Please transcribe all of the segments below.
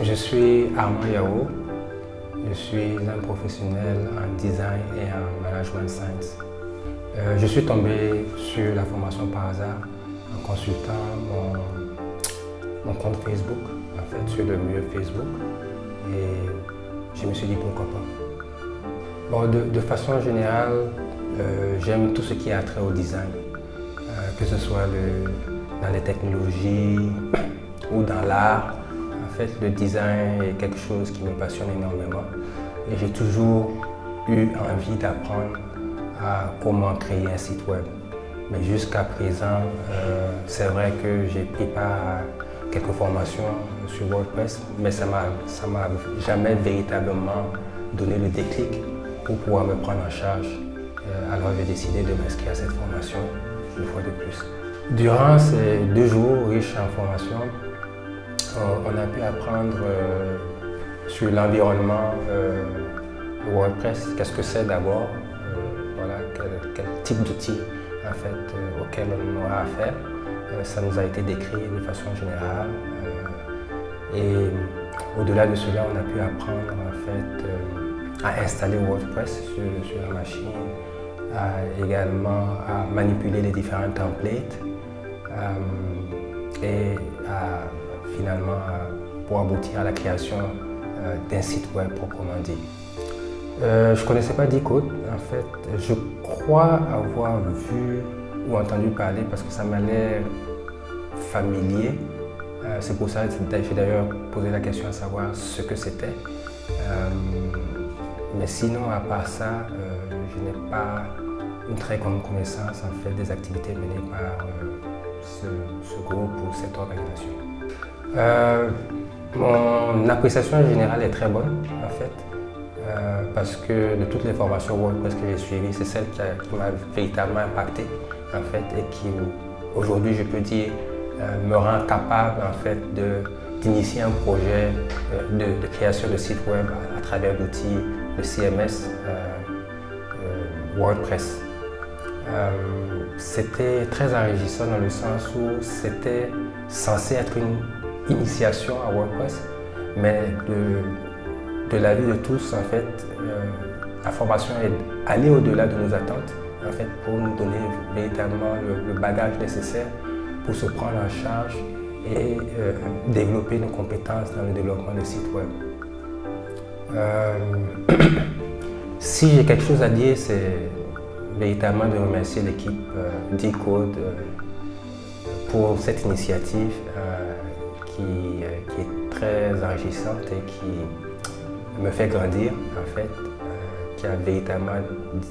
Je suis Armand Yao, je suis un professionnel en design et en management science. Je suis tombé sur la formation par hasard en consultant mon compte Facebook, en fait sur le mur Facebook, et je me suis dit pourquoi pas. Bon, de façon générale, j'aime tout ce qui a trait au design, que ce soit dans les technologies ou dans l'art. En fait, le design est quelque chose qui me passionne énormément et j'ai toujours eu envie d'apprendre à comment créer un site web. Mais jusqu'à présent, c'est vrai que j'ai pris part à quelques formations sur WordPress, mais ça m'a jamais véritablement donné le déclic pour pouvoir me prendre en charge. Alors j'ai décidé de m'inscrire à cette formation une fois de plus. Durant ces 2 jours riches en formation, on a pu apprendre sur l'environnement WordPress, qu'est-ce que c'est d'abord, voilà, quel type d'outils en fait, auquel on aura affaire. Ça nous a été décrit de façon générale. Et au-delà de cela, on a pu apprendre en fait, à installer WordPress sur la machine, également à manipuler les différents templates et finalement pour aboutir à la création d'un site web proprement dit. Je ne connaissais pas Decode, en fait. Je crois avoir vu ou entendu parler parce que ça m'a l'air familier. C'est pour ça que j'ai d'ailleurs posé la question à savoir ce que c'était. Mais sinon, à part ça, je n'ai pas une très grande connaissance en fait, des activités menées par ce groupe ou cette organisation. Mon appréciation générale est très bonne en fait, parce que de toutes les formations WordPress que j'ai suivies, c'est celle qui m'a véritablement impacté en fait, et qui aujourd'hui je peux dire me rend capable en fait, d'initier un projet de création de site web à travers l'outil de CMS WordPress. C'était très enrichissant dans le sens où c'était censé être une initiation à WordPress, mais de l'avis de tous, en fait, la formation est allée au-delà de nos attentes, en fait, pour nous donner véritablement le bagage nécessaire pour se prendre en charge et développer nos compétences dans le développement de sites web. Si j'ai quelque chose à dire, c'est véritablement de remercier l'équipe Decode pour cette initiative qui est très enrichissante et qui me fait grandir en fait, qui a véritablement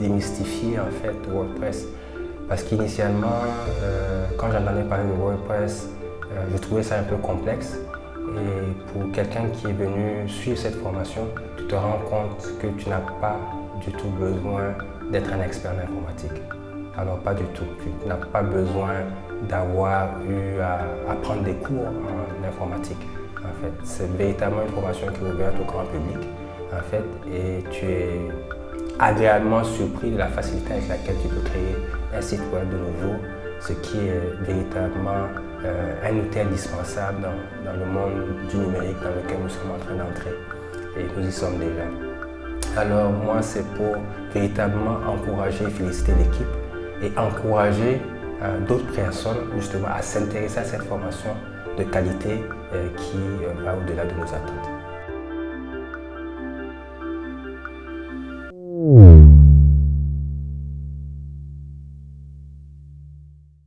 démystifié en fait WordPress. Parce qu'initialement, quand j'entendais parler de WordPress, je trouvais ça un peu complexe. Et pour quelqu'un qui est venu suivre cette formation, tu te rends compte que tu n'as pas du tout besoin d'être un expert en informatique. Alors pas du tout, tu n'as pas besoin d'avoir eu à prendre des cours en informatique. En fait, c'est véritablement une formation qui est ouverte au grand public. En fait, et tu es agréablement surpris de la facilité avec laquelle tu peux créer un site web de nos jours, ce qui est véritablement un outil indispensable dans le monde du numérique dans lequel nous sommes en train d'entrer. Et nous y sommes déjà. Alors moi, c'est pour véritablement encourager et féliciter l'équipe et encourager d'autres personnes justement à s'intéresser à cette formation de qualité qui va au-delà de nos attentes.